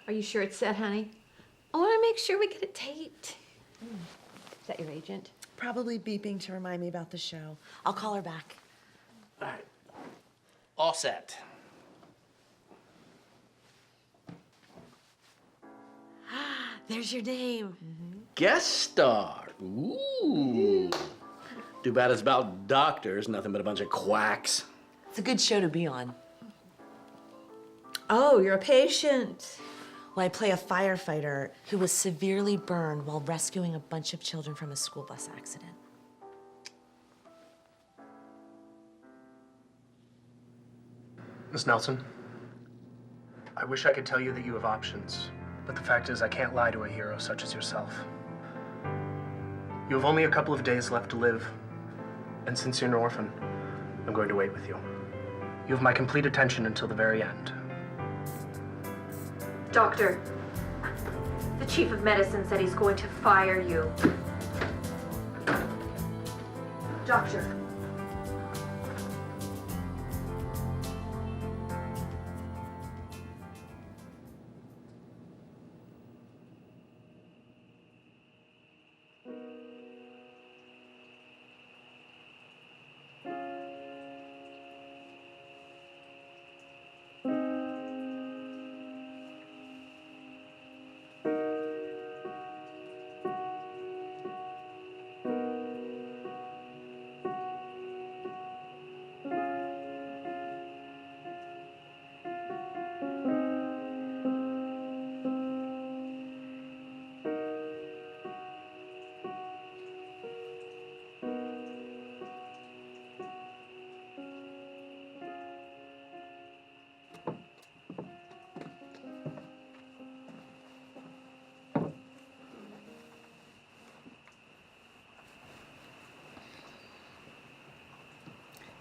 Are you sure it's set, honey? I want to make sure we get it taped. Is that your agent? Probably beeping to remind me about the show. I'll call her back. All right. All set. There's your name. Guest star. Ooh. Too bad it's about doctors, nothing but a bunch of quacks. It's a good show to be on. Oh, you're a patient. Well, I play a firefighter who was severely burned while rescuing a bunch of children from a school bus accident. Miss Nelson, I wish I could tell you that you have options, but the fact is I can't lie to a hero such as yourself. You have only a couple of days left to live, and since you're an orphan, I'm going to wait with you. You have my complete attention until the very end. Doctor, the chief of medicine said he's going to fire you. Doctor.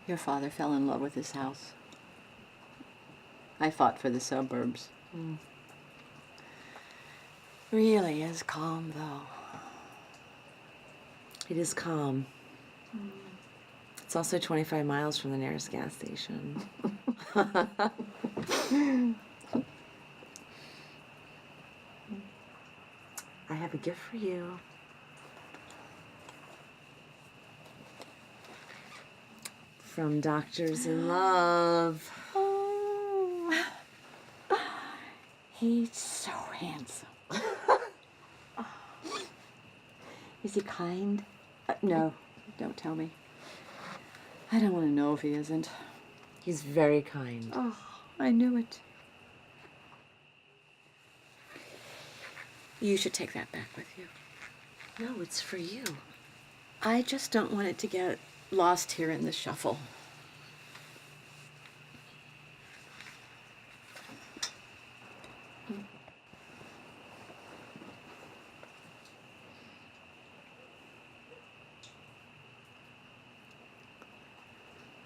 Your father fell in love with this house. I fought for the suburbs. Really is calm, though. It is calm. It's also 25 miles from the nearest gas station. I have a gift for you. From Doctors in Love. Oh. He's so handsome. Is he kind? No, don't tell me. I don't want to know if he isn't. He's very kind. Oh, I knew it. You should take that back with you. No, it's for you. I just don't want it to get lost here in the shuffle.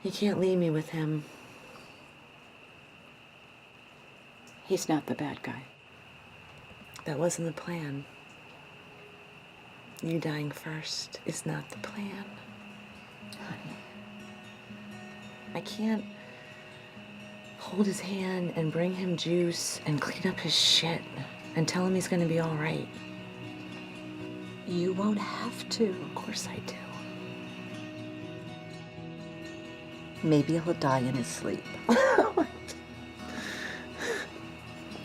You can't leave me with him. He's not the bad guy. That wasn't the plan. You dying first is not the plan. Honey. I can't hold his hand and bring him juice and clean up his shit and tell him he's gonna be all right. You won't have to. Of course I do. Maybe he'll die in his sleep.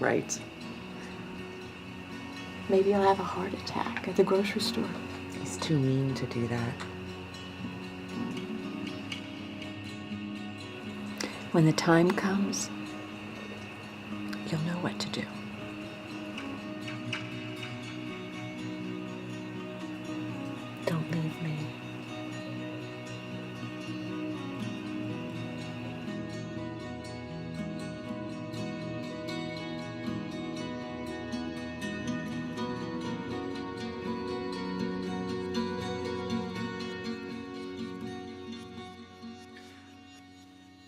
Right. Maybe he'll have a heart attack at the grocery store. He's too mean to do that. When the time comes, you'll know what to do. Don't leave me.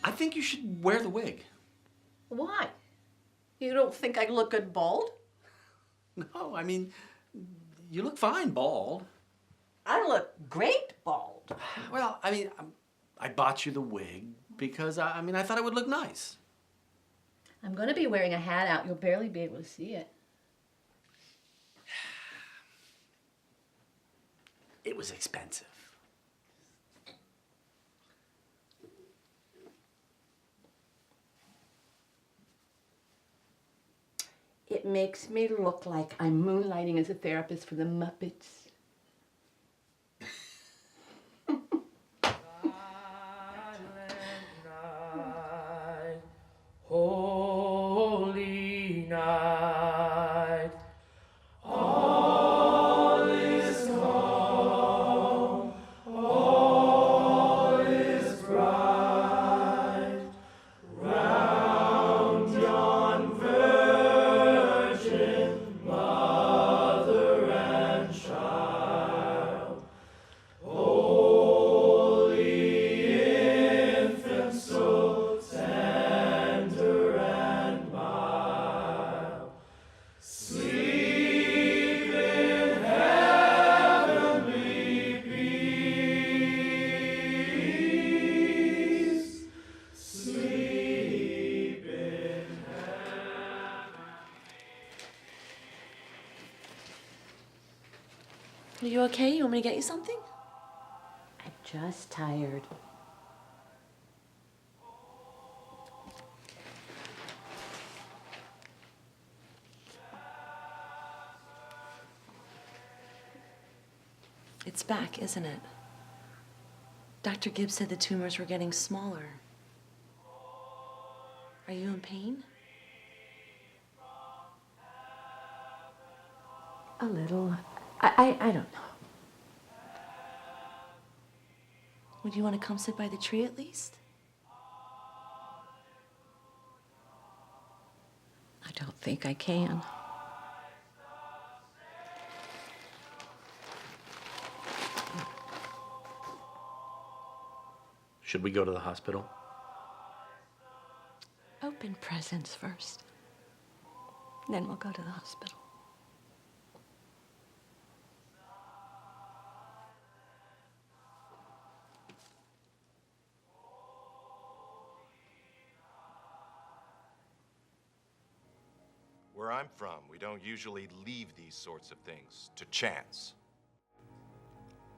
I think you should wear the wig. Why? You don't think I look good bald? No, I mean, you look fine bald. I look great bald. Well, I mean, I bought you the wig because, I thought it would look nice. I'm going to be wearing a hat out. You'll barely be able to see it. It was expensive. It makes me look like I'm moonlighting as a therapist for the Muppets. Holy night, Are you okay? You want me to get you something? I'm just tired. It's back, isn't it? Dr. Gibbs said the tumors were getting smaller. Are you in pain? A little. I don't know. Would you want to come sit by the tree at least? I don't think I can. Should we go to the hospital? Open presents first. Then we'll go to the hospital. Where I'm from, we don't usually leave these sorts of things to chance.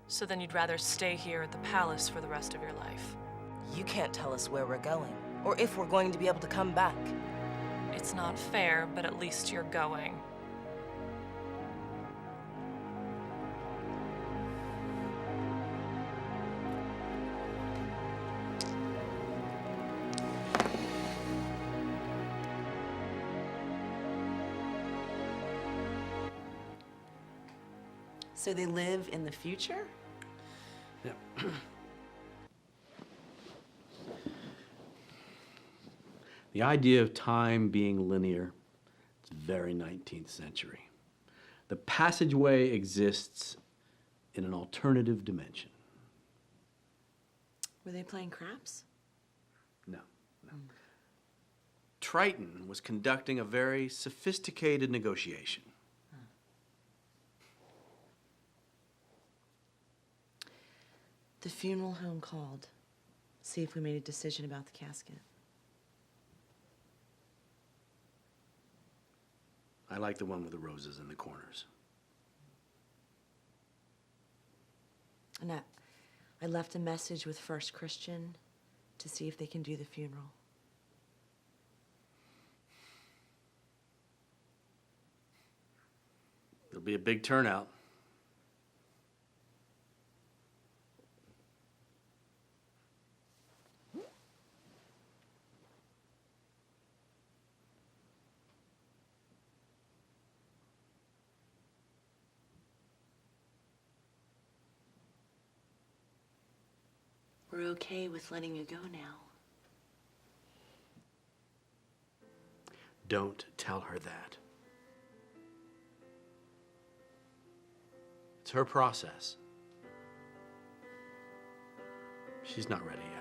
So then you'd rather stay here at the palace for the rest of your life? You can't tell us where we're going, or if we're going to be able to come back. It's not fair, but at least you're going. So they live in the future? Yeah. The idea of time being linear, it's very 19th century. The passageway exists in an alternative dimension. Were they playing craps? No. Triton was conducting a very sophisticated negotiation. The funeral home called. See if we made a decision about the casket. I like the one with the roses in the corners. And I left a message with First Christian to see if they can do the funeral. There'll be a big turnout. We're okay with letting you go now. Don't tell her that. It's her process. She's not ready yet.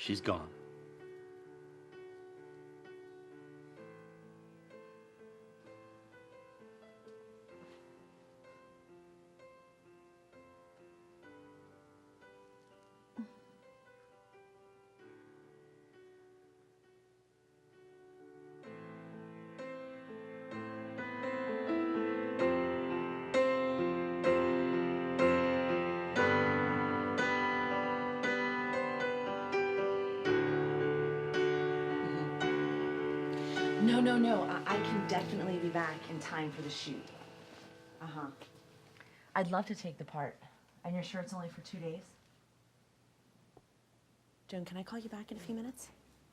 She's gone. No. I can definitely be back in time for the shoot. Uh-huh. I'd love to take the part. And you're sure it's only for 2 days? Joan, can I call you back in a few minutes?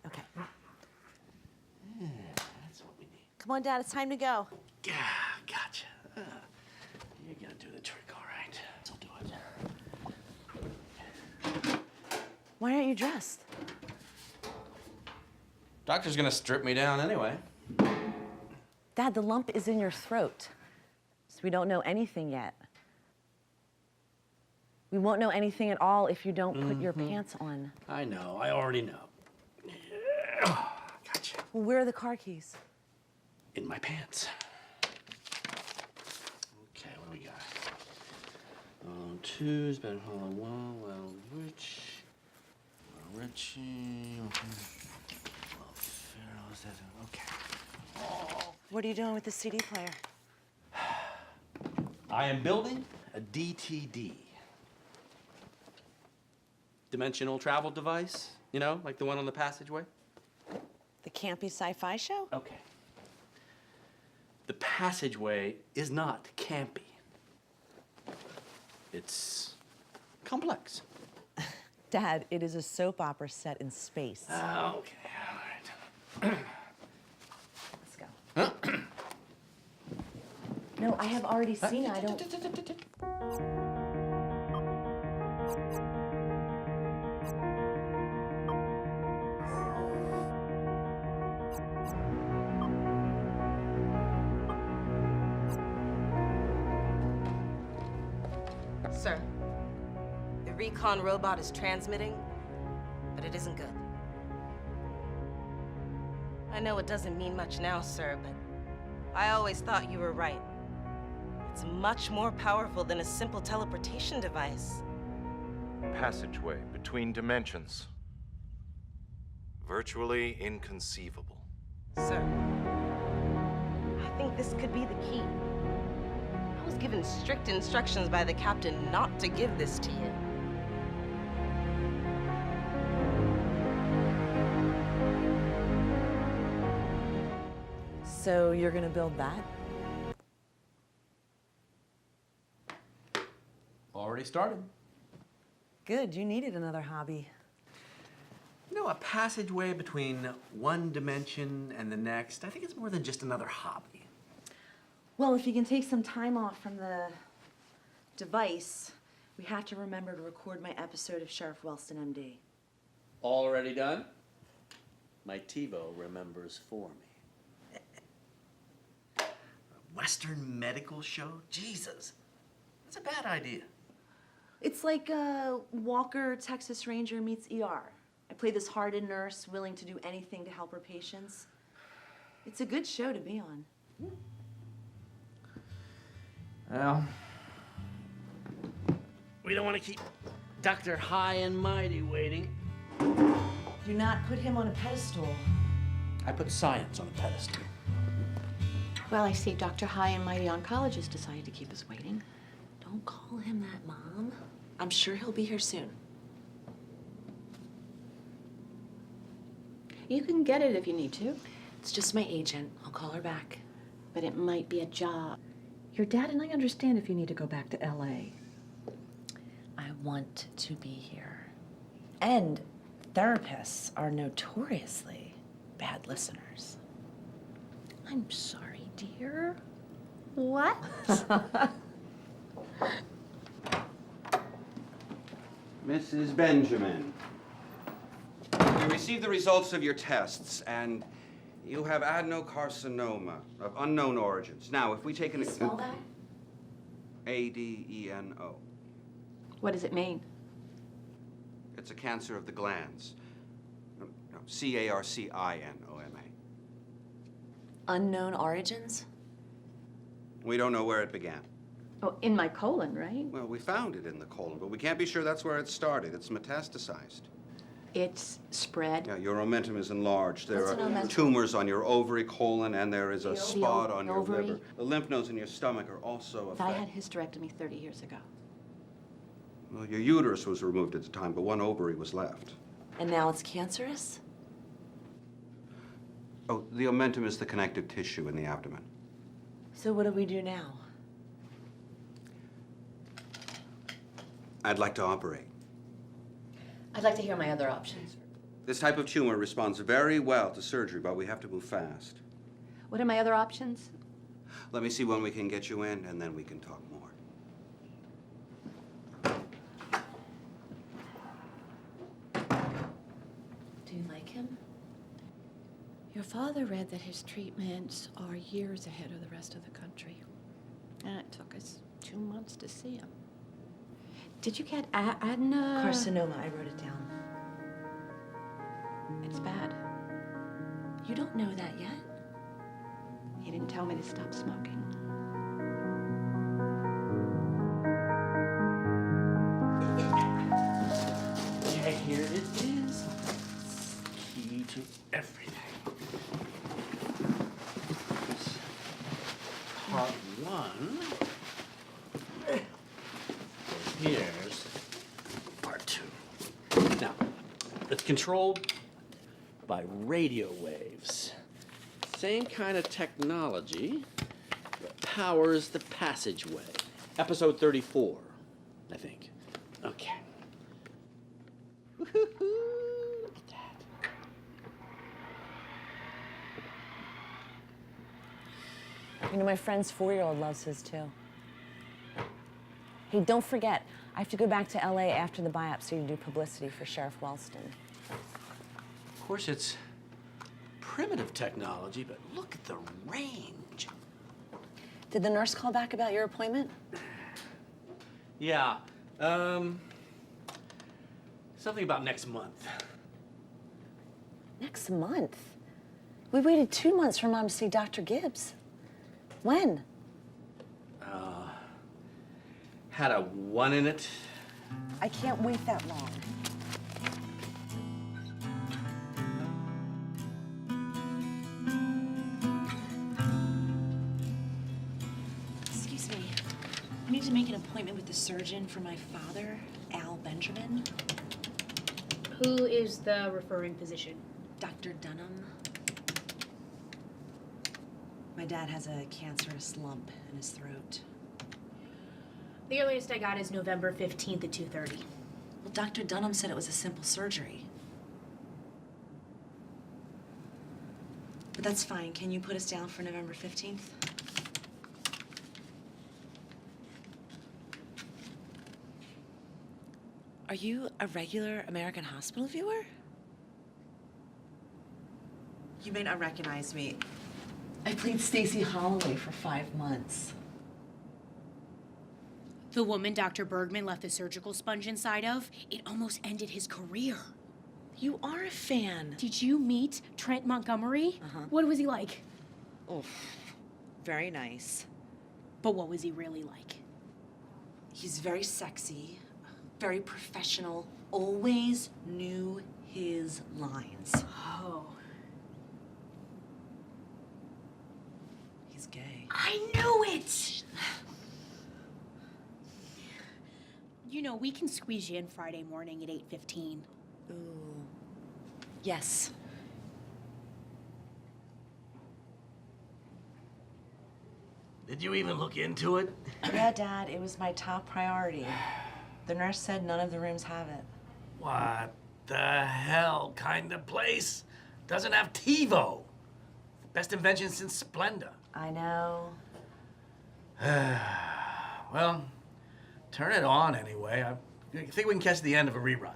Okay. Yeah, that's what we need. Come on, Dad, it's time to go. Yeah, gotcha. You're gonna do the trick, all right. I'll do it. Why aren't you dressed? Doctor's gonna strip me down anyway. Dad, the lump is in your throat. So we don't know anything yet. We won't know anything at all if you don't put your pants on. I know, I already know. Gotcha. Well, where are the car keys? In my pants. Okay, what do we got? Two's been hauling one, well, Richie. Okay. What are you doing with the CD player? I am building a DTD. Dimensional travel device, you know, like the one on the Passageway. The campy sci-fi show? Okay. The Passageway is not campy. It's complex. Dad, it is a soap opera set in space. Okay, all right. Let's go. No, I have already seen it. I don't... Sir, the recon robot is transmitting, but it isn't good. I know it doesn't mean much now, sir, but I always thought you were right. It's much more powerful than a simple teleportation device. Passageway between dimensions. Virtually inconceivable. Sir, I think this could be the key. I was given strict instructions by the captain not to give this to you. So you're gonna build that? Already started. Good, you needed another hobby. You know, a passageway between one dimension and the next, I think it's more than just another hobby. Well, if you can take some time off from the device, we have to remember to record my episode of Sheriff Wellston, MD. Already done? My TiVo remembers for me. A Western medical show? Jesus, that's a bad idea. It's like Walker, Texas Ranger meets ER. I play this hardened nurse willing to do anything to help her patients. It's a good show to be on. Well, we don't want to keep Dr. High and Mighty waiting. Do not put him on a pedestal. I put science on a pedestal. Well, I see Dr. High and Mighty Oncologist decided to keep us waiting. Don't call him that, Mom. I'm sure he'll be here soon. You can get it if you need to. It's just my agent. I'll call her back. But it might be a job. Your dad and I understand if you need to go back to L.A. I want to be here. And therapists are notoriously bad listeners. I'm sorry, dear. What? Mrs. Benjamin, we received the results of your tests, and you have adenocarcinoma of unknown origins. Now, if we take an... Spell that? ADENO. What does it mean? It's a cancer of the glands. Carcinoma. Unknown origins? We don't know where it began. Oh, in my colon, right? Well, we found it in the colon, but we can't be sure that's where it started. It's metastasized. It's spread. Yeah, your omentum is enlarged. There What's are an omentum? tumors on your ovary, colon, and there is a The spot on your ovary? liver. The lymph nodes in your stomach are also I affected. had hysterectomy 30 years ago. Well, your uterus was removed at the time, but one ovary was left. And now it's cancerous? Oh, the omentum is the connective tissue in the abdomen. So what do we do now? I'd like to operate. I'd like to hear my other options. This type of tumor responds very well to surgery, but we have to move fast. What are my other options? Let me see when we can get you in, and then we can talk more. Do you like him? Your father read that his treatments are years ahead of the rest of the country. And it took us 2 months to see him. Did you get adeno? Carcinoma, I wrote it down. It's bad. You don't know that yet? He didn't tell me to stop smoking. Yeah, here it is. Key to everything. Part 1. Here's part 2. Now, it's controlled by radio waves. Same kind of technology that powers the Passageway. Episode 34, I think. Okay. Woo-hoo-hoo. Look at that. You know, my friend's 4-year-old loves his too. Hey, don't forget, I have to go back to LA after the biopsy to do publicity for Sheriff Wellston. Of course, it's primitive technology, but look at the range. Did the nurse call back about your appointment? Yeah. Something about next month. Next month? We waited 2 months for Mom to see Dr. Gibbs. When? Had a 1 in it. I can't wait that long. Excuse me. I need to make an appointment with the surgeon for my father, Al Benjamin. Who is the referring physician? Dr. Dunham. My dad has a cancerous lump in his throat. The earliest I got is November 15th at 2:30. Well, Dr. Dunham said it was a simple surgery. But that's fine. Can you put us down for November 15th? Are you a regular American Hospital viewer? You may not recognize me. I played Stacey Holloway for 5 months. The woman Dr. Bergman left the surgical sponge inside of, it almost ended his career. You are a fan. Did you meet Trent Montgomery? Uh-huh. What was he like? Oh, very nice. But what was he really like? He's very sexy, very professional, always knew his lines. Oh. He's gay. I knew it! You know, we can squeeze you in Friday morning at 8:15. Ooh. Yes. Did you even look into it? Yeah, Dad, it was my top priority. The nurse said none of the rooms have it. What the hell kind of place doesn't have TiVo? Best invention since Splenda. I know. Well, turn it on anyway. I think we can catch the end of a rerun.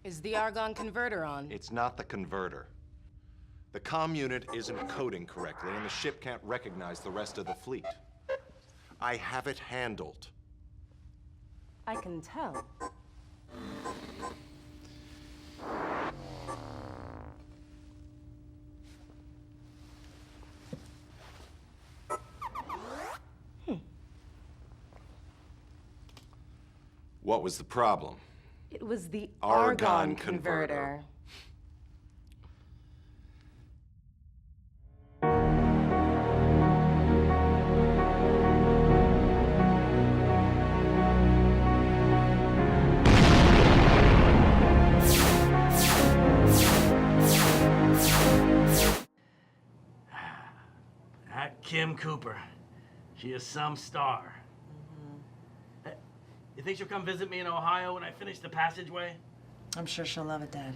Is Is the argon converter on? It's not the converter. The comm unit isn't coding correctly, and the ship can't recognize the rest of the fleet. I have it handled. I can tell. What was the problem? It was the Argon argon converter. converter. That Kim Cooper. She is some star. You think she'll come visit me in Ohio when I finish the Passageway? I'm sure she'll love it, Dad.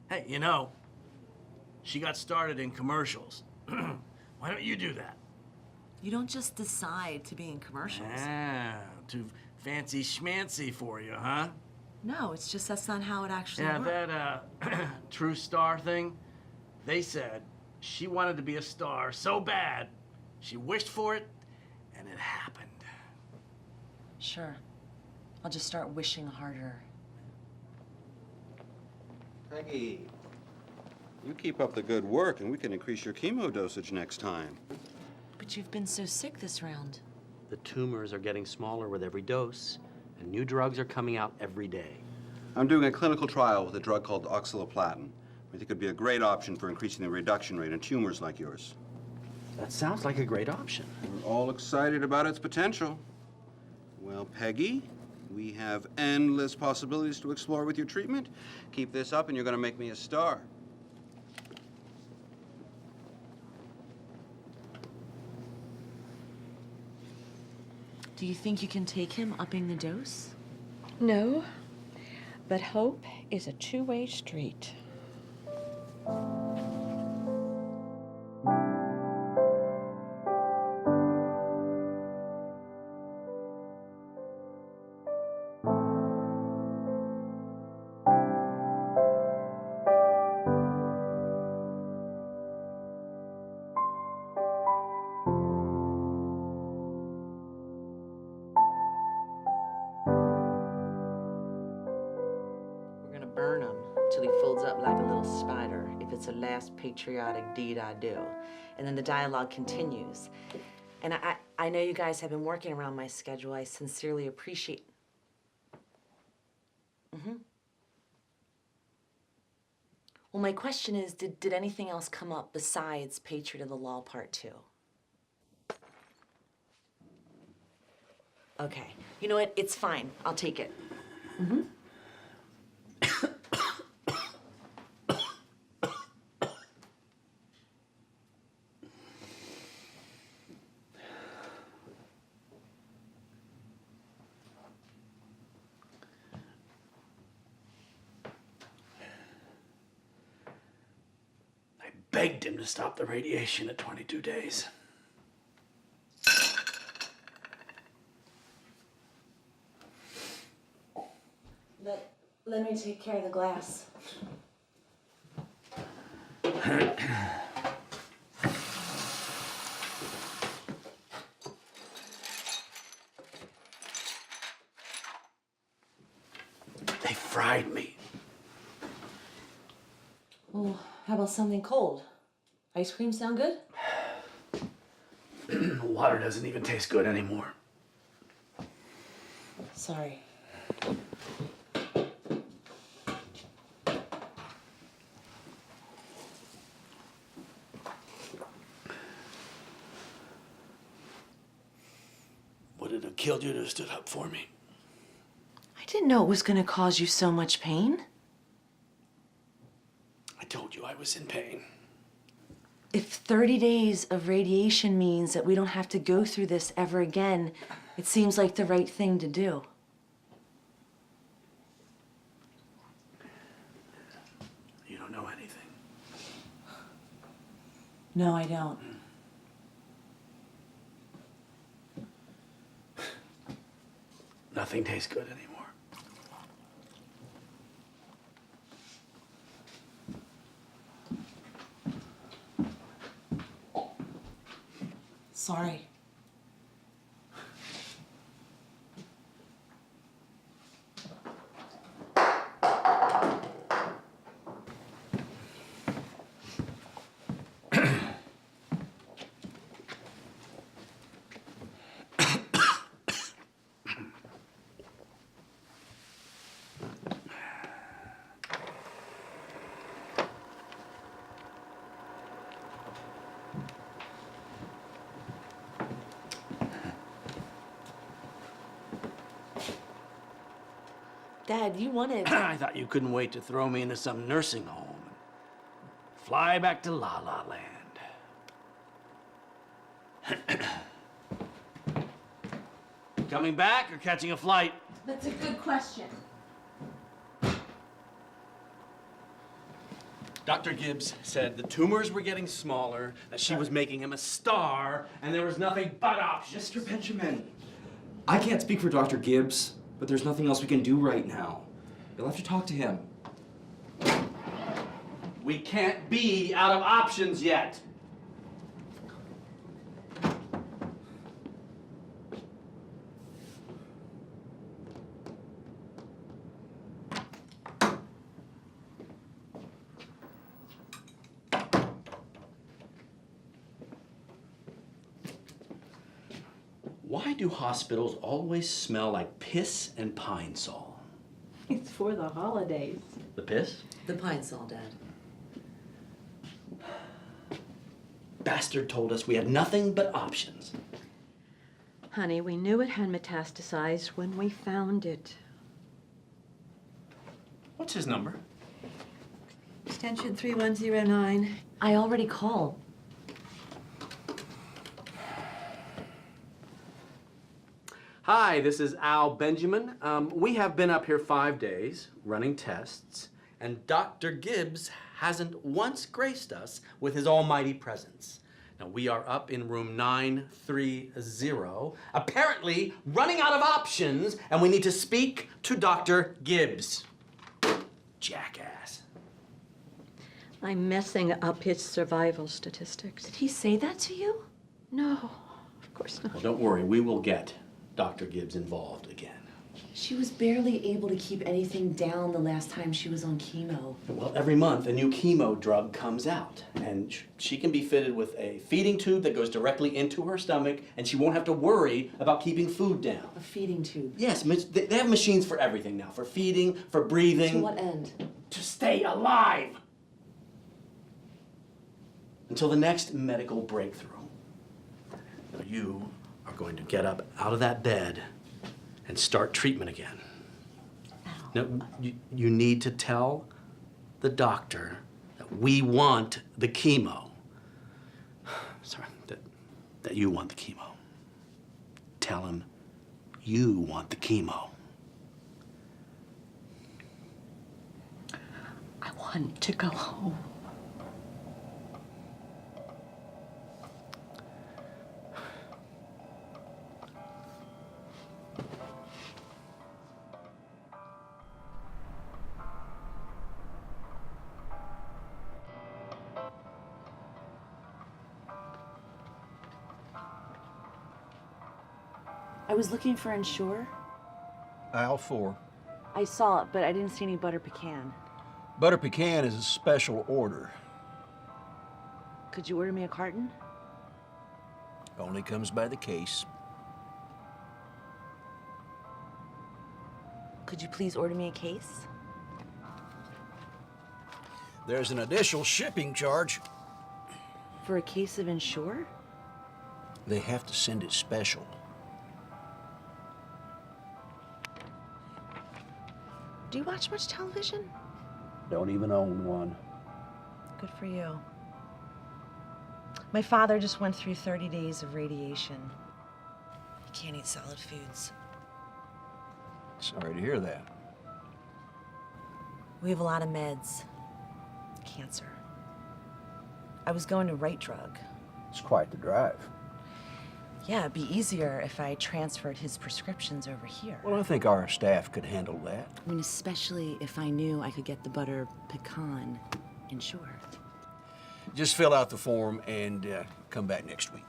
Hey, you know, she got started in commercials. Why don't you do that? You don't just decide to be in commercials. Ah, too fancy schmancy for you, huh? No, it's just that's not how it actually Yeah, works. that True Star thing, they said she wanted to be a star so bad, she wished for it, and it happened. Sure. I'll just start wishing harder. Peggy, you keep up the good work and we can increase your chemo dosage next time. But you've been so sick this round. The tumors are getting smaller with every dose, and new drugs are coming out every day. I'm doing a clinical trial with a drug called oxaliplatin. I think it'd be a great option for increasing the reduction rate in tumors like yours. That sounds like a great option. We're all excited about its potential. Well, Peggy, we have endless possibilities to explore with your treatment. Keep this up and you're going to make me a star. Do you think you can take him upping the dose? No, but hope is a two-way street. We're gonna burn him till he folds up like a little spider, if it's the last patriotic deed I do. And then the dialogue continues. And I know you guys have been working around my schedule. I sincerely appreciate... Well, my question is, did anything else come up besides Patriot of the Law Part 2? Okay. You know what? It's fine. I'll take it. Begged him to stop the radiation at 22 days. Let me take care of the glass. They fried me. Well, how about something cold? Ice cream sound good? Water doesn't even taste good anymore. Sorry. Would it have killed you to have stood up for me? I didn't know it was gonna cause you so much pain. I told you I was in pain. If 30 days of radiation means that we don't have to go through this ever again, it seems like the right thing to do. You don't know anything. No, I don't. Nothing tastes good anymore. Sorry. Dad, you wanted... I thought you couldn't wait to throw me into some nursing home and fly back to La La Land. Coming back or catching a flight? That's a good question. Dr. Gibbs said the tumors were getting smaller, that she was making him a star, and there was nothing but options. Mr. Benjamin, I can't speak for Dr. Gibbs, but there's nothing else we can do right now. You'll have to talk to him. We can't be out of options yet. Why do hospitals always smell like piss and pine sol? It's for the holidays. The piss? The pine sol, Dad. Bastard told us we had nothing but options. Honey, we knew it had metastasized when we found it. What's his number? Extension 3109. I already called. Hi, this is Al Benjamin. We have been up here 5 days running tests, and Dr. Gibbs hasn't once graced us with his almighty presence. Now, we are up in room 930, apparently running out of options, and we need to speak to Dr. Gibbs. Jackass. I'm messing up his survival statistics. Did he say that to you? No, of course not. Well, don't worry, we will get Dr. Gibbs involved again. She was barely able to keep anything down the last time she was on chemo. Well, every month a new chemo drug comes out, and she can be fitted with a feeding tube that goes directly into her stomach, and she won't have to worry about keeping food down. A feeding tube? Yes, they have machines for everything now, for feeding, for breathing. To what end? To stay alive! Until the next medical breakthrough. Now, you are going to get up out of that bed and start treatment again. Now, you need to tell the doctor that we want the chemo. Sorry, that you want the chemo. Tell him you want the chemo. I want to go home. I was looking for Ensure. Aisle 4. I saw it, but I didn't see any butter pecan. Butter pecan is a special order. Could you order me a carton? Only comes by the case. Could you please order me a case? There's an additional shipping charge. For a case of Ensure? They have to send it special. Do you watch much television? Don't even own one. Good for you. My father just went through 30 days of radiation. He can't eat solid foods. Sorry to hear that. We have a lot of meds. Cancer. I was going to Right Drug. It's quite the drive. Yeah, it'd be easier if I transferred his prescriptions over here. Well, I think our staff could handle that. I mean, especially if I knew I could get the butter pecan Ensure. Just fill out the form and come back next week.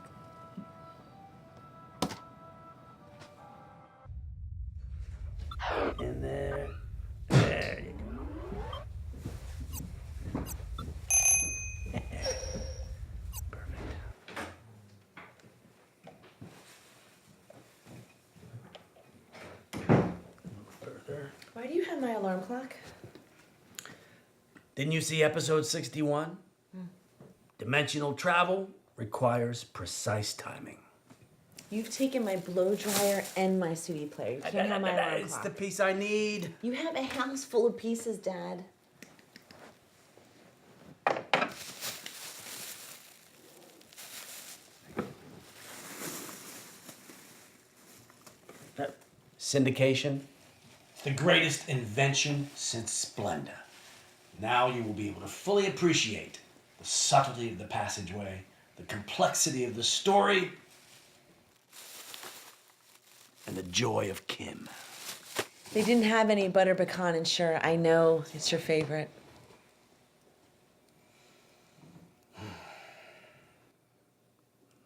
on my alarm clock. Didn't you see episode 61? Dimensional travel requires precise timing. You've taken my blow dryer and my CD player. You can't have my alarm It's clock. the piece I need. You have a house full of pieces, Dad. Syndication, the greatest invention since Splenda. Now you will be able to fully appreciate the subtlety of the passageway, the complexity of the story, and the joy of Kim. They didn't have any butter pecan, and sure, I know it's your favorite.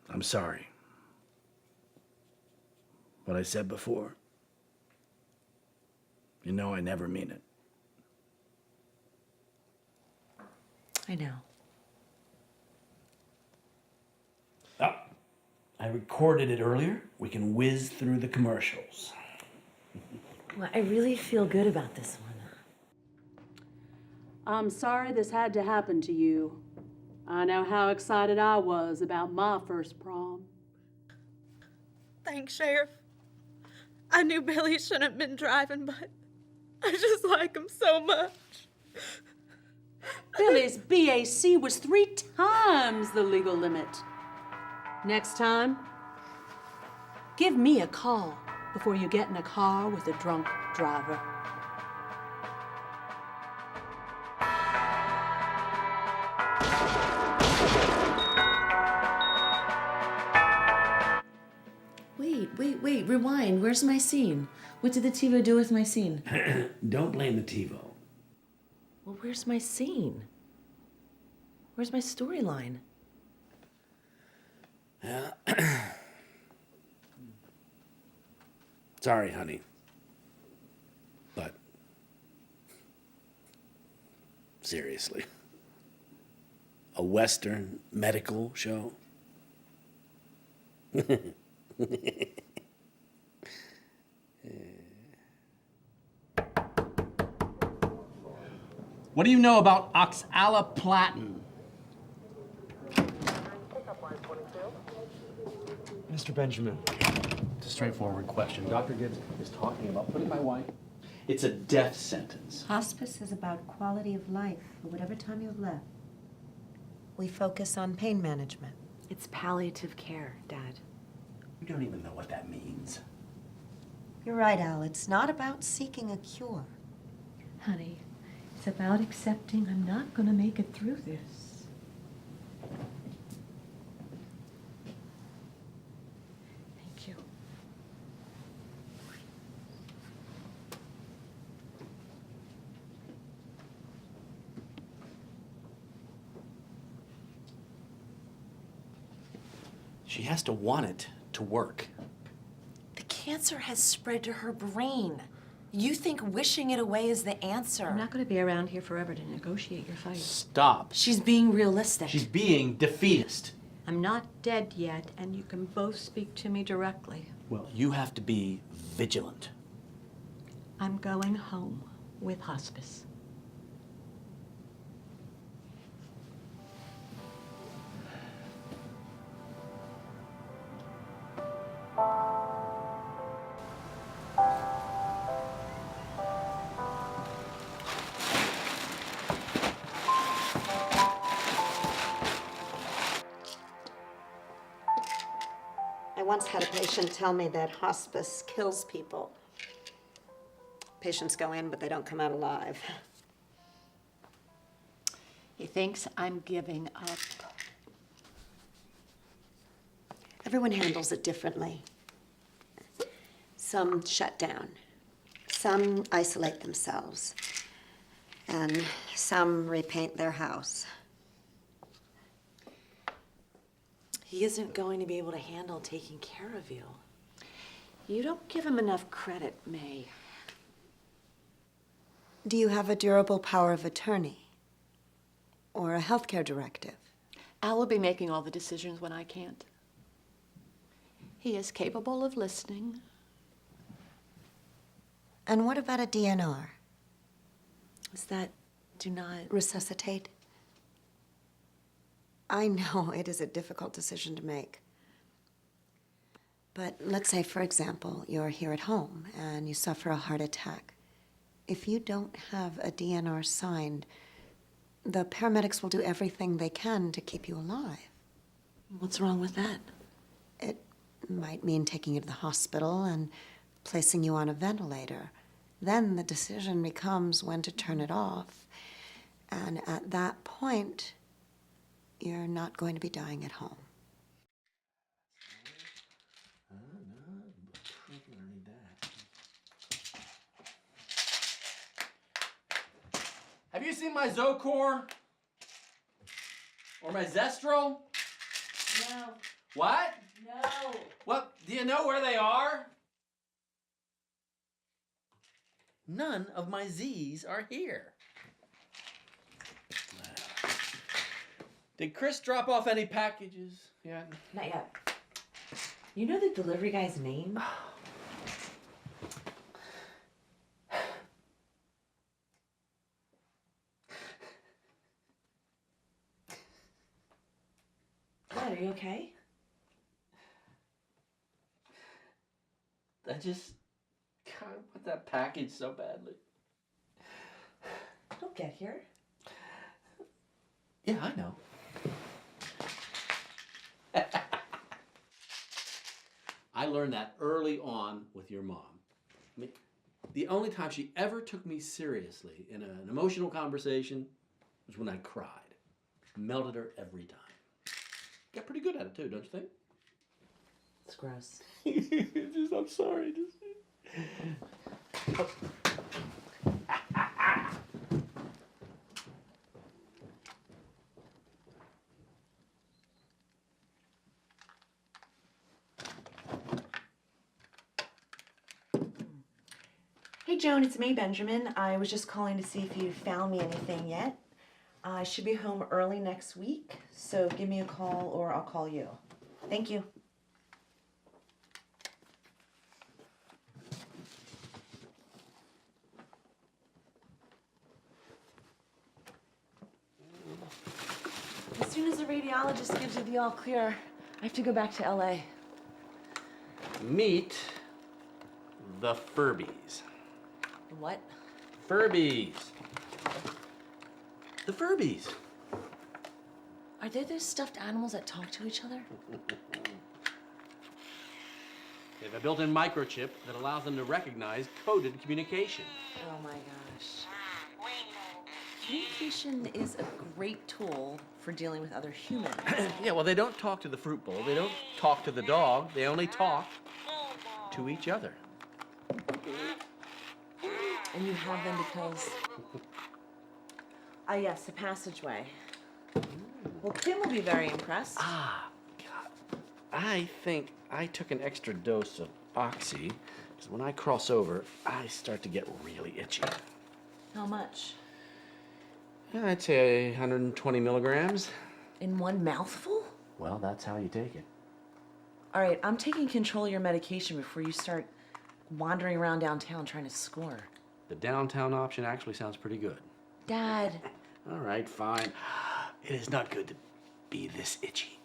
I'm sorry. What I said before, you know I never mean it. I know. Oh, I recorded it earlier. We can whiz through the commercials. Well, I really feel good about this one. I'm sorry this had to happen to you. I know how excited I was about my first prom. Thanks, Sheriff. I knew Billy shouldn't have been driving, but I just like him so much. Billy's BAC was 3 times the legal limit. Next time, give me a call before you get in a car with a drunk driver. Wait, rewind. Where's my scene? What did the TiVo do with my scene? Don't blame the TiVo. Well, where's my scene? Where's my storyline? Sorry, honey. But seriously, a Western medical show? What do you know about oxaliplatin? Mr. Benjamin. It's a straightforward question. Dr. Gibbs is talking about putting my wife. It's a death sentence. Hospice is about quality of life for whatever time you have left. We focus on pain management. It's palliative care, Dad. You don't even know what that means. You're right, Al. It's not about seeking a cure. Honey, it's about accepting I'm not going to make it through this. Thank you. She has to want it to work. The cancer has spread to her brain. You think wishing it away is the answer. I'm not going to be around here forever to negotiate your fight. Stop. She's being realistic. She's being defeatist. I'm not dead yet, and you can both speak to me directly. Well, you have to be vigilant. I'm going home with hospice. I once had a patient tell me that hospice kills people. Patients go in, but they don't come out alive. He thinks I'm giving up. Everyone handles it differently. Some shut down. Some isolate themselves. And some repaint their house. He isn't going to be able to handle taking care of you. You don't give him enough credit, May. Do you have a durable power of attorney? Or a healthcare directive? Al will be making all the decisions when I can't. He is capable of listening. And what about a DNR? Was that do not... Resuscitate. I know it is a difficult decision to make. But let's say, for example, you're here at home and you suffer a heart attack. If you don't have a DNR signed, the paramedics will do everything they can to keep you alive. What's wrong with that? It might mean taking you to the hospital and placing you on a ventilator. Then the decision becomes when to turn it off. And at that point, you're not going to be dying at home. Have you seen my Zocor? Or my Zestral? No. What? No. What? Do you know where they are? None of my Z's are here. Did Chris drop off any packages yet? Not yet. You know the delivery guy's name? What, are you okay? I just God, I want that package so badly. It'll get here. Yeah, I know. I learned that early on with your mom. I mean, the only time she ever took me seriously in an emotional conversation was when I cried. Melted her every time. Got pretty good at it too, don't you think? It's gross. I'm sorry. Hey Joan, it's me, Benjamin. I was just calling to see if you found me anything yet. I should be home early next week, so give me a call or I'll call you. Thank you. As soon as the radiologist gives you the all clear, I have to go back to LA. Meet the Furbies. What? Furbies. The Furbies. Are they those stuffed animals that talk to each other? They have a built-in microchip that allows them to recognize coded communication. Oh my gosh. Communication is a great tool for dealing with other humans. Yeah, well, they don't talk to the fruit bowl. They don't talk to the dog. They only talk to each other. And you have them because... Ah, yes, the Passageway. Well, Kim will be very impressed. Ah, God. I think I took an extra dose of Oxy, because when I cross over, I start to get really itchy. How much? Yeah, I'd say 120 milligrams. In one mouthful? Well, that's how you take it. All right, I'm taking control of your medication before you start wandering around downtown trying to score. The downtown option actually sounds pretty good. Dad. All right, fine. It is not good to be this itchy.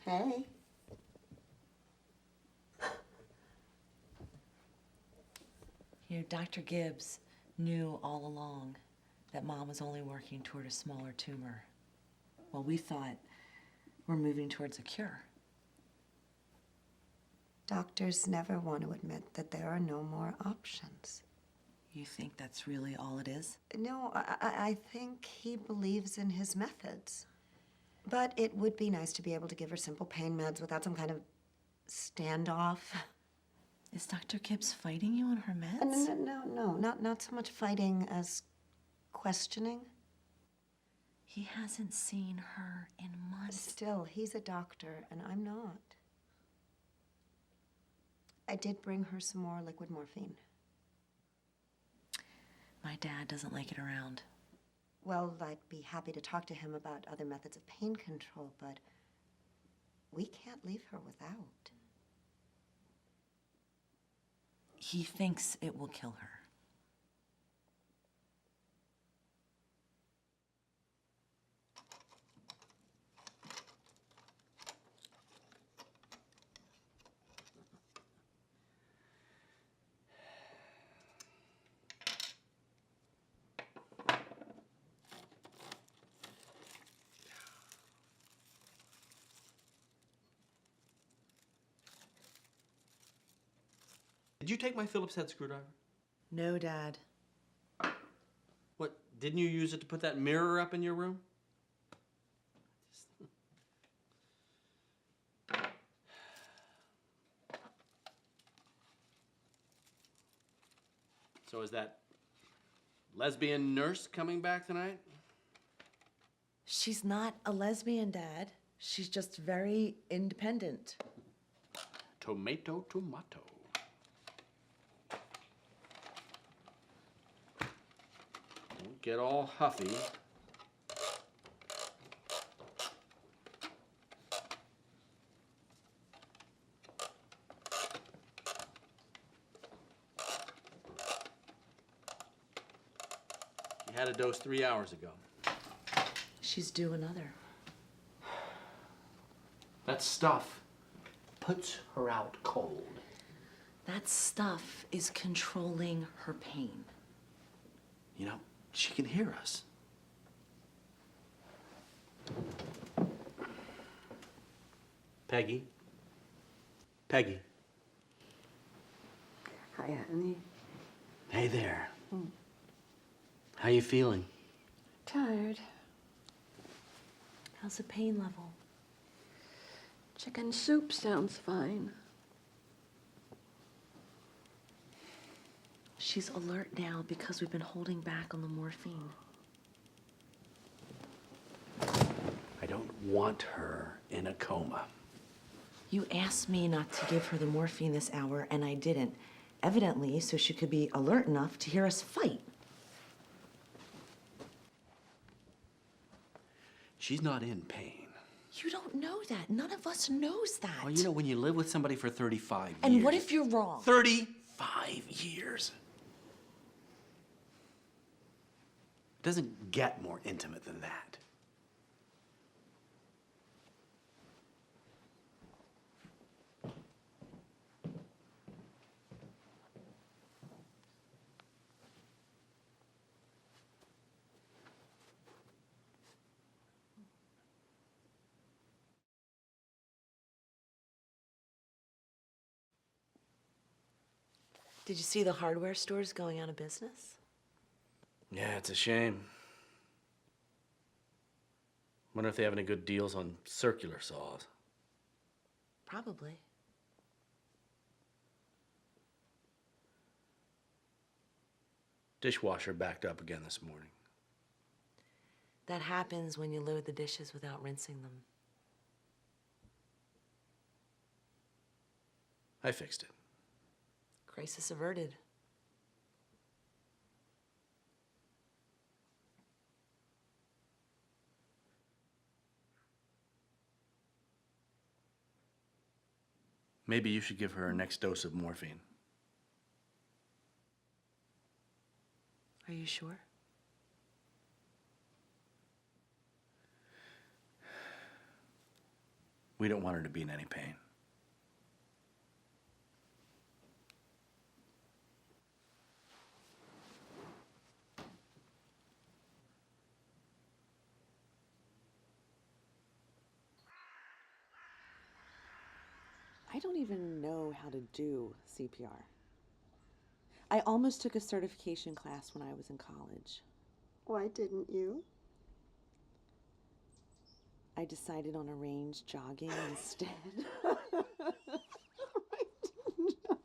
Hey. You know, Dr. Gibbs knew all along that Mom was only working toward a smaller tumor. Well, we thought we're moving towards a cure. Doctors never want to admit that there are no more options. You think that's really all it is? No, I think he believes in his methods. But it would be nice to be able to give her simple pain meds without some kind of standoff. Is Dr. Gibbs fighting you on her meds? No, not so much fighting as questioning. He hasn't seen her in months. Still, he's a doctor and I'm not. I did bring her some more liquid morphine. My dad doesn't like it around. Well, I'd be happy to talk to him about other methods of pain control, but we can't leave her without. He thinks it will kill her. Did you take my Phillips head screwdriver? No, Dad. What, didn't you use it to put that mirror up in your room? So is that lesbian nurse coming back tonight? She's not a lesbian, Dad. She's just very independent. Tomato, tomato. Don't get all huffy. She had a dose 3 hours ago. She's due another. That stuff puts her out cold. That stuff is controlling her pain. You know, she can hear us. Peggy? Peggy? Hi, honey. Hey there. How you feeling? Tired. How's the pain level? Chicken soup sounds fine. She's alert now because we've been holding back on the morphine. I don't want her in a coma. You asked me not to give her the morphine this hour, and I didn't. Evidently, so she could be alert enough to hear us fight. She's not in pain. You don't know that. None of us knows that. Well, you know, when you live with somebody for 35 years... And what if you're wrong? 35 years. It doesn't get more intimate than that. Did you see the hardware stores going out of business? Yeah, it's a shame. Wonder if they have any good deals on circular saws. Probably. Dishwasher backed up again this morning. That happens when you load the dishes without rinsing them. I fixed it. Crisis averted. Maybe you should give her her next dose of morphine. Are you sure? We don't want her to be in any pain. I don't even know how to do CPR. I almost took a certification class when I was in college. Why didn't you? I decided on arranged jogging instead.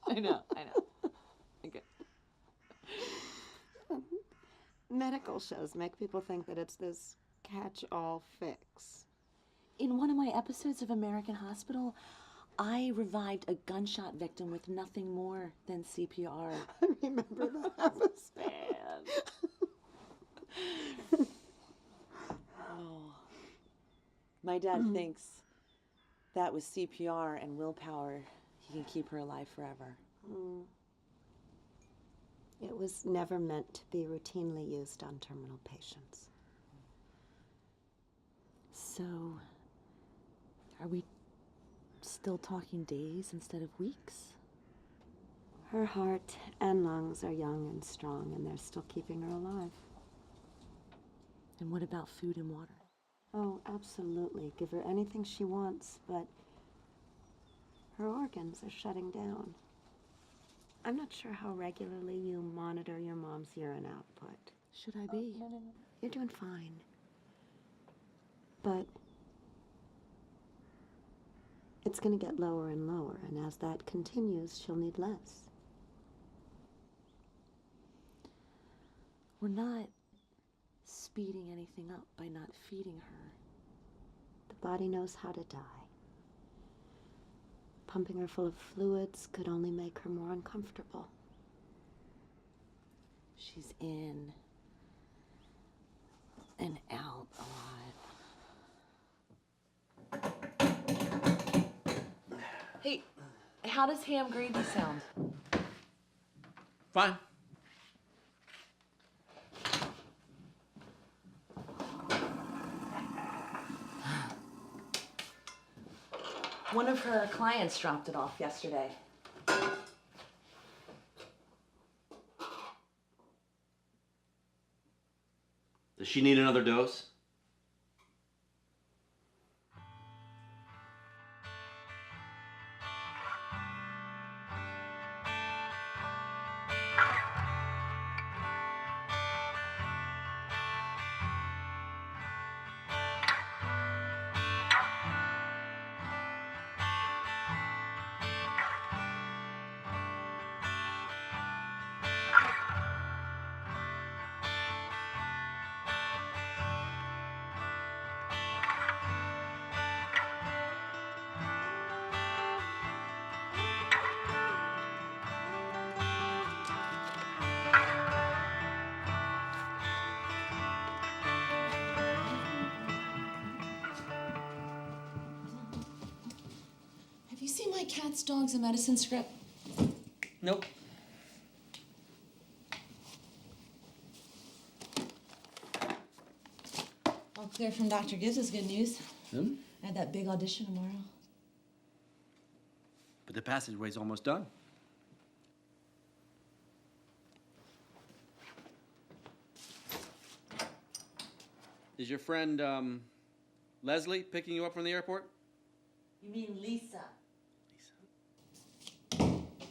I know. Okay. Medical shows make people think that it's this catch-all fix. In one of my episodes of American Hospital, I revived a gunshot victim with nothing more than CPR. I remember that episode. My dad thinks that with CPR and willpower, he can keep her alive forever. It was never meant to be routinely used on terminal patients. So, are we still talking days instead of weeks? Her heart and lungs are young and strong, and they're still keeping her alive. And what about food and water? Oh, absolutely. Give her anything she wants, but her organs are shutting down. I'm not sure how regularly you monitor your mom's urine output. Should I be? No. You're doing fine. But it's going to get lower and lower, and as that continues, she'll need less. We're not speeding anything up by not feeding her. The body knows how to die. Pumping her full of fluids could only make her more uncomfortable. She's in and out a lot. Hey, how does ham gravy sound? Fine. One of her clients dropped it off yesterday. Does she need another dose? Have you seen my cat's, dogs, and medicine script? Nope. All clear from Dr. Gibbs is good news. I had that big audition tomorrow. But the passageway's almost done. Is your friend, Leslie picking you up from the airport? You mean Lisa?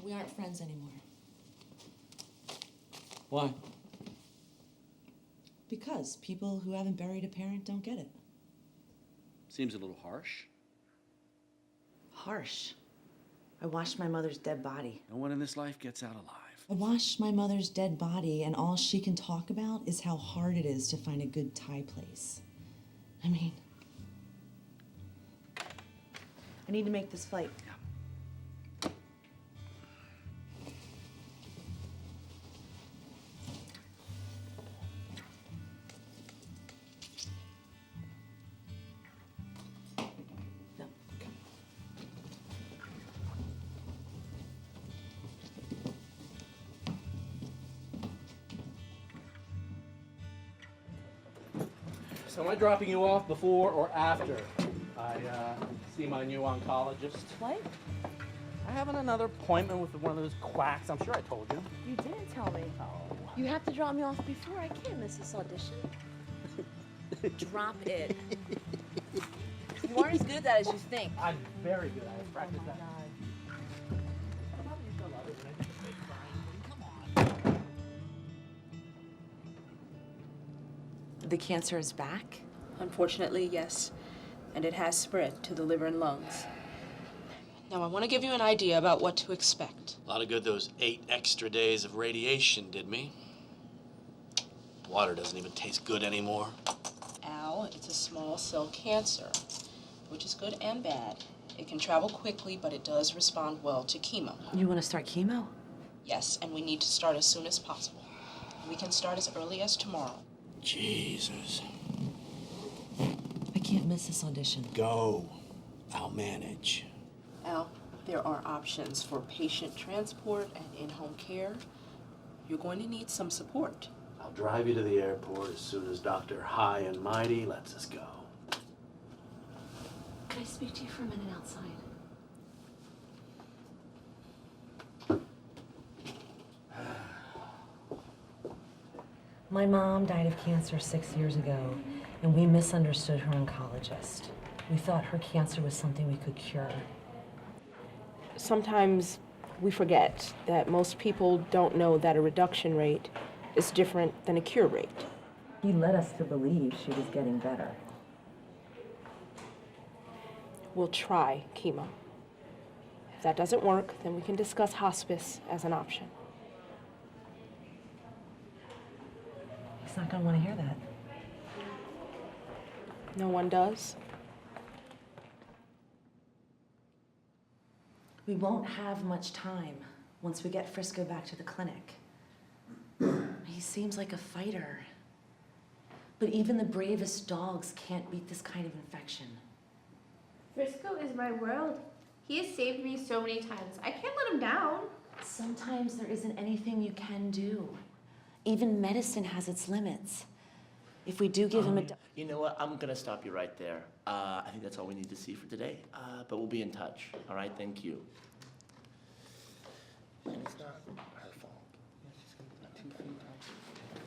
We aren't friends anymore. Why? Because people who haven't buried a parent don't get it. Seems a little harsh. Harsh. I washed my mother's dead body. No one in this life gets out alive. I washed my mother's dead body, and all she can talk about is how hard it is to find a good Thai place. I mean, I need to make this flight. So am I dropping you off before or after I see my new oncologist? What? I have another appointment with one of those quacks. I'm sure I told you. You didn't tell me. Oh. You have to drop me off before. I can't miss this audition. Drop it. You aren't as good at that as you think. I'm very good. I have practiced that. The cancer is back? Unfortunately, yes. And it has spread to the liver and lungs. Now, I want to give you an idea about what to expect. A lot of good those 8 extra days of radiation did me. Water doesn't even taste good anymore. Al, it's a small cell cancer, which is good and bad. It can travel quickly, but it does respond well to chemo. You want to start chemo? Yes, and we need to start as soon as possible. We can start as early as tomorrow. Jesus. I can't can't miss this audition. Go. I'll manage. Al, there are options for patient transport and in-home care. You're going to need some support. I'll drive you to the airport as soon as Dr. High and Mighty lets us go. Can I speak to you for a minute outside? My mom died of cancer 6 years ago, and we misunderstood her oncologist. We thought her cancer was something we could cure. Sometimes we forget that most people don't know that a reduction rate is different than a cure rate. He led us to believe she was getting better. We'll try chemo. If that doesn't work, then we can discuss hospice as an option. He's not gonna want to hear that. No one does. We won't have much time once we get Frisco back to the clinic. He seems like a fighter. But even the bravest dogs can't beat this kind of infection. Frisco is my world. He has saved me so many times. I can't let him down. Sometimes there isn't anything you can do. Even medicine has its limits. If we do give him a... You know what? I'm gonna stop you right there. I think that's all we need to see for today. But we'll be in touch. All right? Thank you. And it's not her fault.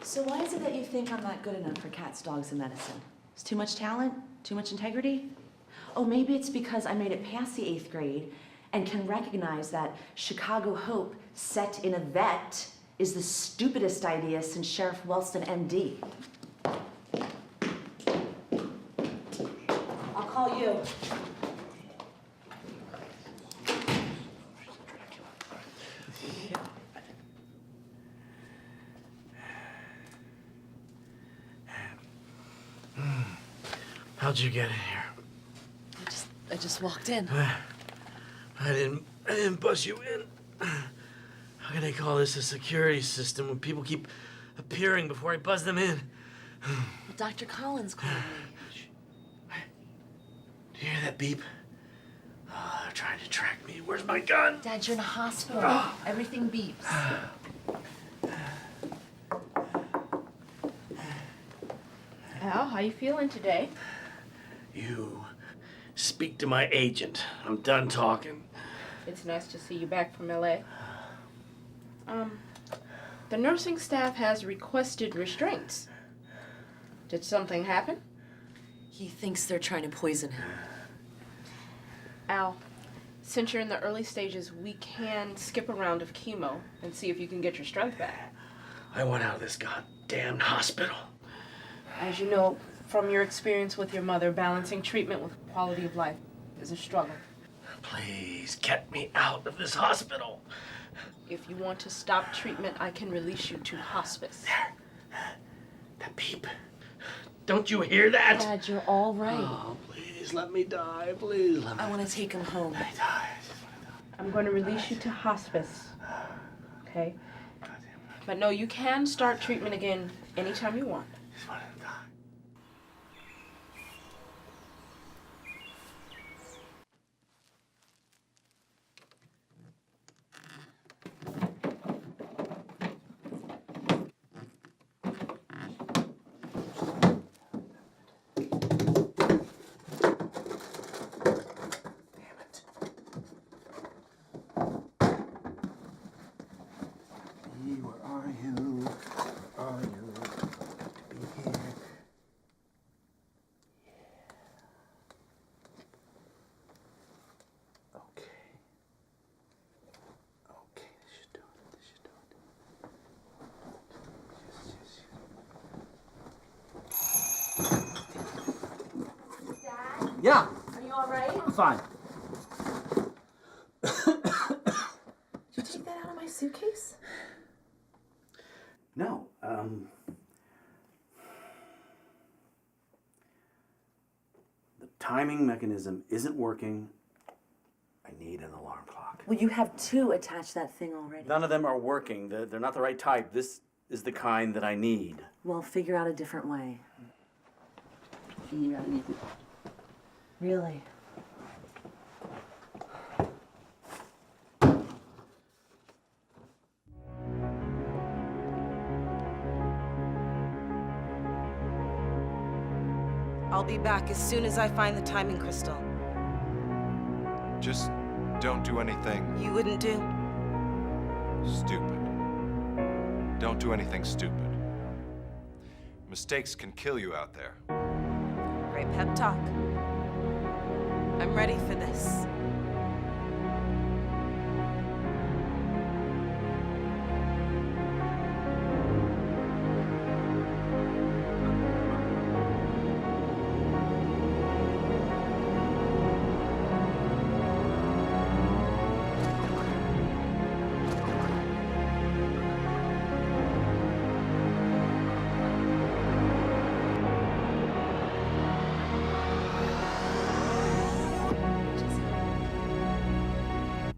So why is it that you think I'm not good enough for cats, dogs, and medicine? It's too much talent? Too much integrity? Oh, maybe it's because I made it past the 8th grade and can recognize that Chicago Hope set in a vet is the stupidest idea since Sheriff Wellston, MD. I'll call you. How'd you get in here? I just walked in. I didn't buzz you in. How can they call this a security system when people keep appearing before I buzz them in? Well, Dr. Collins called me. Do you hear that beep? Oh, they're trying to track me. Where's my gun? Dad, you're in a hospital. Everything beeps. Al, how you feeling today? You speak to my agent. I'm done talking. It's nice to see you back from LA. The nursing staff has requested restraints. Did something happen? He thinks they're trying to poison him. Al, since you're in the early stages, we can skip a round of chemo and see if you can get your strength back. I want out of this goddamn hospital. As you know from your experience with your mother, balancing treatment with quality of life is a struggle. Please get me out of this hospital. If you want to stop treatment, I can release you to hospice. That beep. Don't you hear that? Dad, you're all right. Oh, please let me die. Please let me. I want to take him home. I'm going to release you to hospice. Okay? But no, you can start treatment again anytime you want. Yeah. Are you all right? I'm fine. Did you take that out of my suitcase? No. The timing mechanism isn't working. I need an alarm clock. Well, you have 2 attached to that thing already. None of them are working. They're not the right type. This is the kind that I need. Well, figure out a different way. Really? I'll be back as soon as I find the timing crystal. Just don't do anything You wouldn't do? stupid. Don't do anything stupid. Mistakes can kill you out there. Great pep talk. I'm ready for this.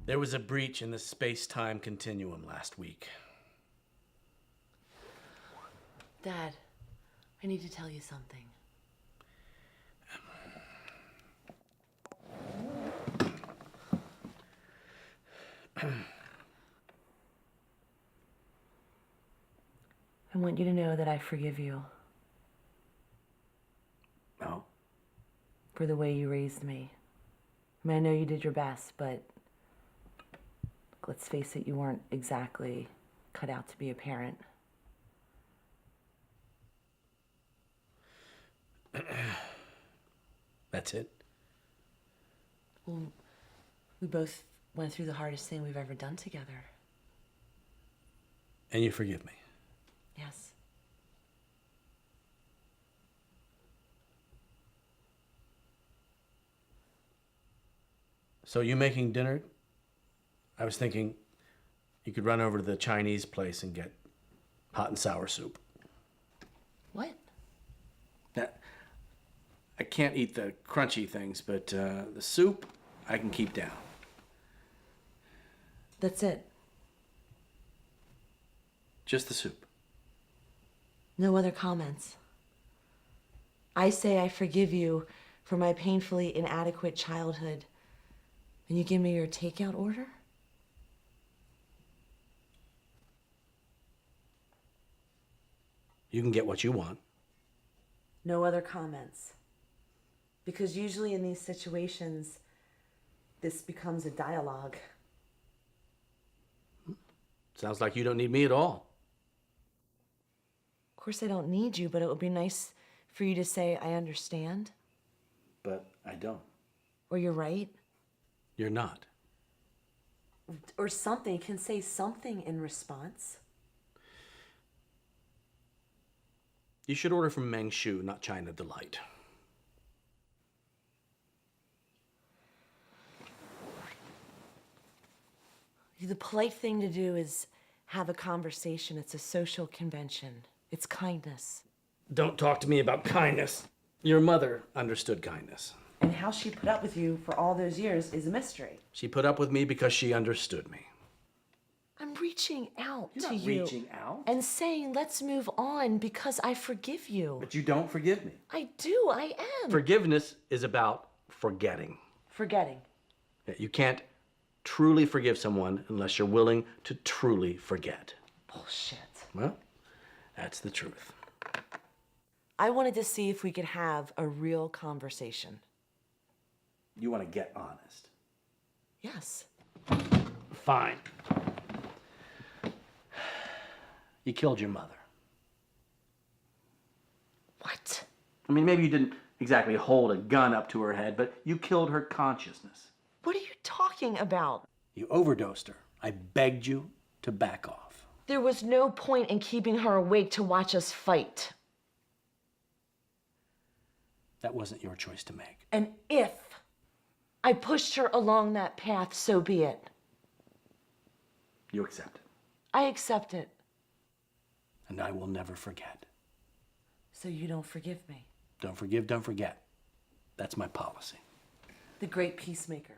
There was a breach in the space-time continuum last week. Dad, I need to tell you something. I want you to know that I forgive you. Oh? For the way you raised me. I mean, I know you did your best, but let's face it, you weren't exactly cut out to be a parent. That's it? Well, we both went through the hardest thing we've ever done together. And you forgive me? Yes. So you making dinner? I was thinking you could run over to the Chinese place and get hot and sour soup. What? I can't eat the crunchy things, but the soup I can keep down. That's it. Just the soup. No other comments. I say I forgive you for my painfully inadequate childhood, and you give me your takeout order? You can get what you want. No other comments. Because usually in these situations, this becomes a dialogue. Sounds like you don't need me at all. Of course I don't need you, but it would be nice for you to say, I understand. But I don't. Or you're right. You're not. Or something. You can say something in response. You should order from Meng Shu, not China Delight. The polite thing to do is have a conversation. It's a social convention. It's kindness. Don't talk to me about kindness. Your mother understood kindness. And how she put up with you for all those years is a mystery. She put up with me because she understood me. I'm reaching out You're to not you. reaching out. And saying, let's move on because I forgive you. But you don't forgive me. I do, I am. Forgiveness is about forgetting. Forgetting. You can't truly forgive someone unless you're willing to truly forget. Bullshit. Well, that's the truth. I wanted to see if we could have a real conversation. You want to get honest. Yes. Fine. You killed your mother. What? I mean, maybe you didn't exactly hold a gun up to her head, but you killed her consciousness. What are you talking about? You overdosed her. I begged you to back off. There was no point in keeping her awake to watch us fight. That wasn't your choice to make. And if I pushed her along that path, so be it. You accept it. I accept it. And I will never forget. So you don't forgive me. Don't forgive, don't forget. That's my policy. The great peacemaker.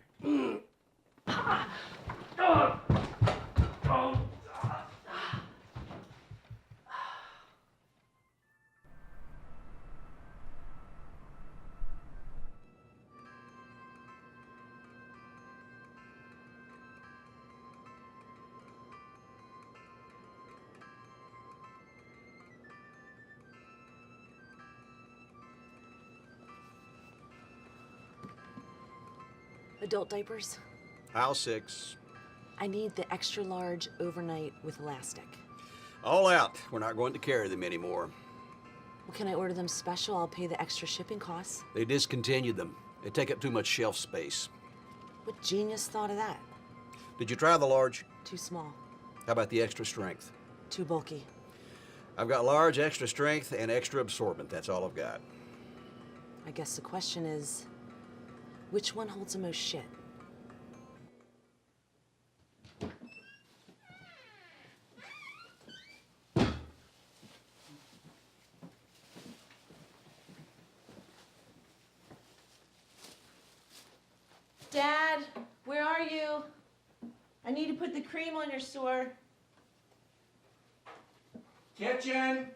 Adult diapers? Aisle 6. I need the extra large overnight with elastic. All out. We're not going to carry them anymore. Well, can I order them special? I'll pay the extra shipping costs. They discontinued them. They take up too much shelf space. What genius thought of that? Did you try the large? Too small. How about the extra strength? Too bulky. I've got large, extra strength, and extra absorbent. That's all I've got. I guess the question is, which one holds the most shit? Dad, where are you? I need to put the cream on your sore. Kitchen!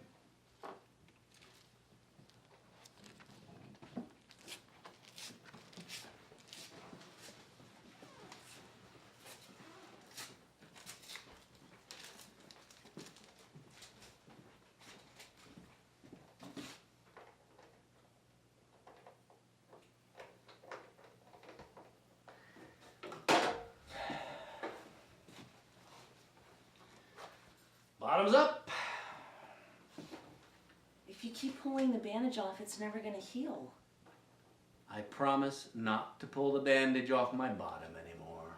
Bottoms up. If you keep pulling the bandage off, it's never gonna heal. I promise not to pull the bandage off my bottom anymore.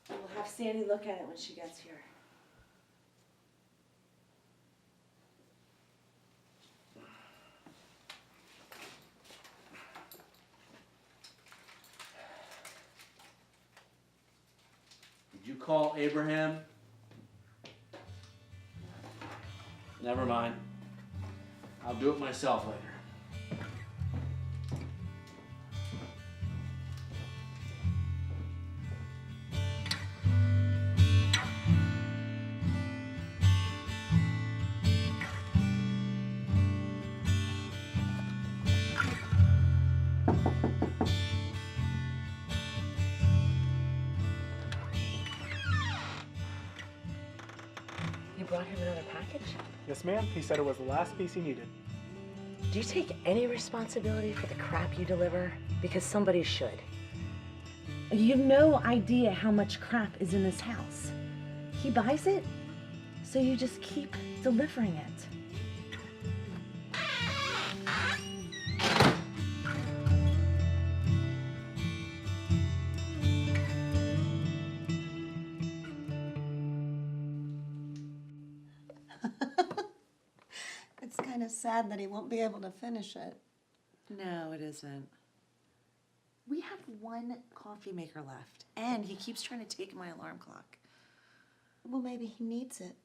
We'll have Sandy look at it when she gets here. Did you call Abraham? Never mind. I'll do it myself later. You brought him another package? Yes, ma'am. He said it was the last piece he needed. Do you take any responsibility for the crap you deliver? Because somebody should. You have no idea how much crap is in this house. He buys it, so you just keep delivering it. It's kind of sad that he won't be able to finish it. No, it isn't. We have one coffee maker left, and he keeps trying to take my alarm clock. Well, maybe he needs it.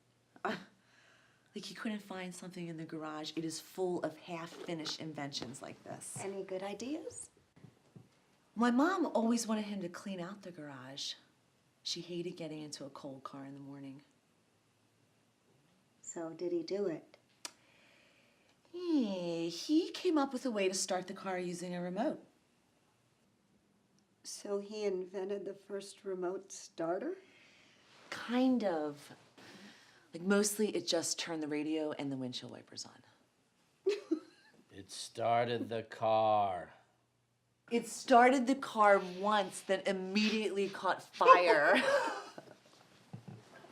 Like he couldn't find something in the garage. It is full of half-finished inventions like this. Any good ideas? My mom always wanted him to clean out the garage. She hated getting into a cold car in the morning. So did he do it? Yeah, he came up with a way to start the car using a remote. So he invented the first remote starter? Kind of. Like mostly it just turned the radio and the windshield wipers on. It started the car. It started the car once, then immediately caught fire.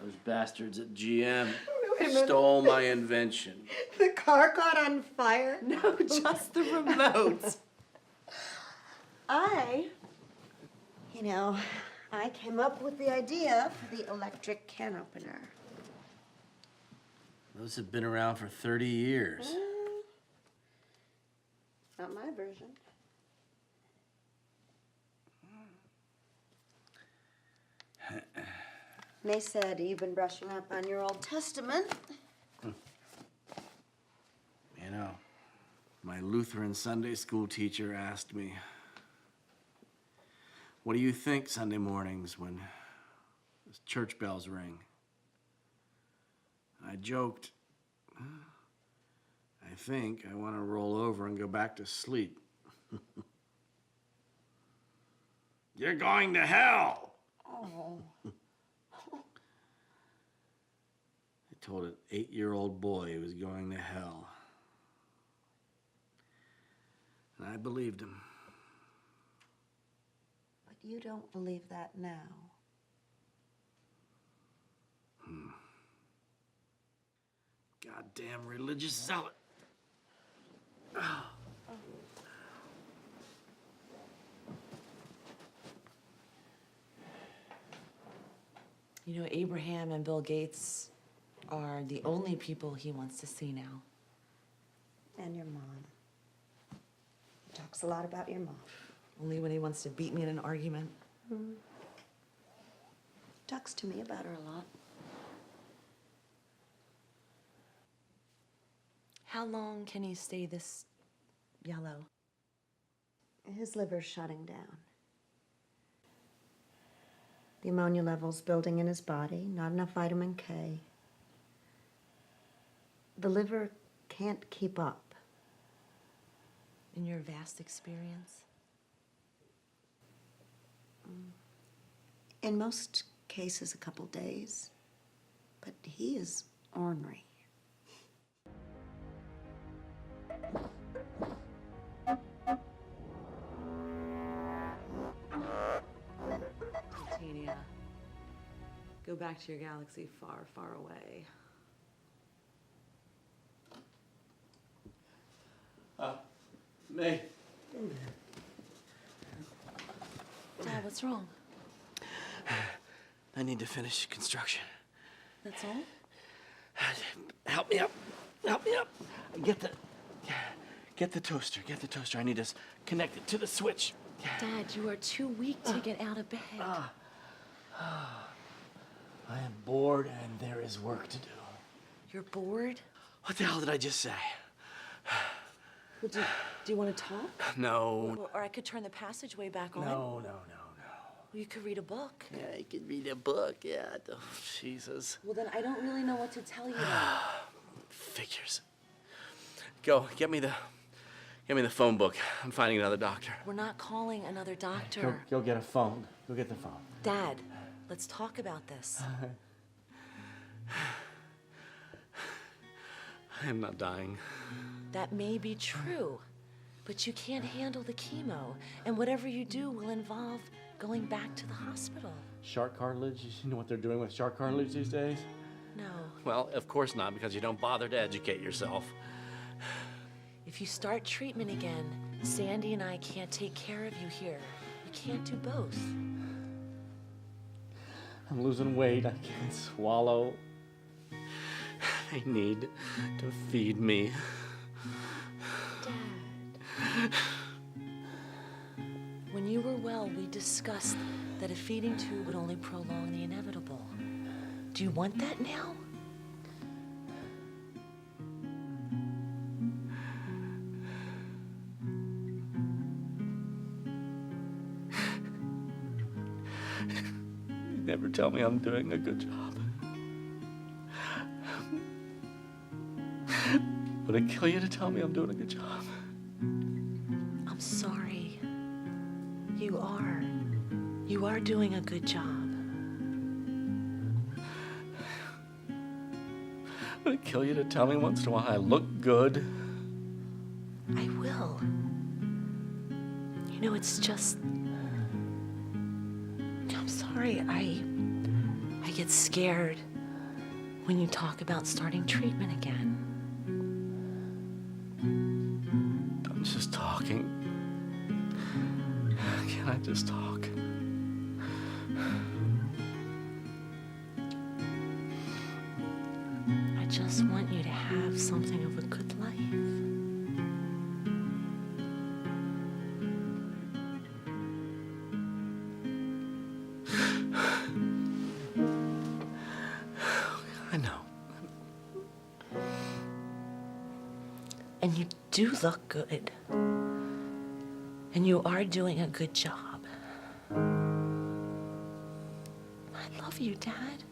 Those bastards at GM Wait a minute. stole my invention. The car caught on fire? No, just the remote. I came up with the idea for the electric can opener. Those have been around for 30 years. Not my version. May said you've been brushing up on your Old Testament. You know, my Lutheran Sunday school teacher asked me, "What do you think Sunday mornings when the church bells ring?" I joked, "I think I want to roll over and go back to sleep." "You're going to hell!" Oh. I told an 8-year-old boy he was going to hell. And I believed him. But you don't believe that now. Goddamn religious zealot. Oh. You know, Abraham and Bill Gates are the only people he wants to see now. And your mom. He talks a lot about your mom. Only when he wants to beat me in an argument. Talks to me about her a lot. How long can he stay this yellow? His liver's shutting down. The ammonia level's building in his body, not enough vitamin K. The liver can't keep up. In your vast experience? In most cases, a couple days. But he is ornery. Titania, go back to your galaxy far, far away. May. Dad, what's wrong? I need to finish construction. That's all? Help me up. Help me up. Get the toaster. Get the toaster. I need to connect it to the switch. Dad, you are too weak to get out of bed. I am bored and there is work to do. You're bored? What the hell did I just say? Well, do you want to talk? No. Or I could turn the passageway back on. No. You could read a book. Yeah, you could read a book. Yeah. Oh, Jesus. Well, then I don't really know what to tell you now. Figures. Go. Get me the phone book. I'm finding another doctor. We're not calling another doctor. Go get a phone. Go get the phone. Dad, let's talk about this. I am not dying. That may be true, but you can't handle the chemo, and whatever you do will involve going back to the hospital. Shark cartilage? You know what they're doing with shark cartilage these days? No. Well, of course not, because you don't bother to educate yourself. If you start treatment again, Sandy and I can't take care of you here. You can't do both. I'm losing weight. I can't swallow. They need to feed me. Dad. When you were well, we discussed that a feeding tube would only prolong the inevitable. Do you want that now? You never tell me I'm doing a good job. Would it kill you to tell me I'm doing a good job? I'm sorry. You are. You are doing a good job. Would it kill you to tell me once in a while I look good? I will. You know, it's just... I'm sorry, I get scared when you talk about starting treatment again. I'm just talking. Can I just talk? I just want you to have something of a good life. I know. And you do look good. And you are doing a good job. I love you, Dad.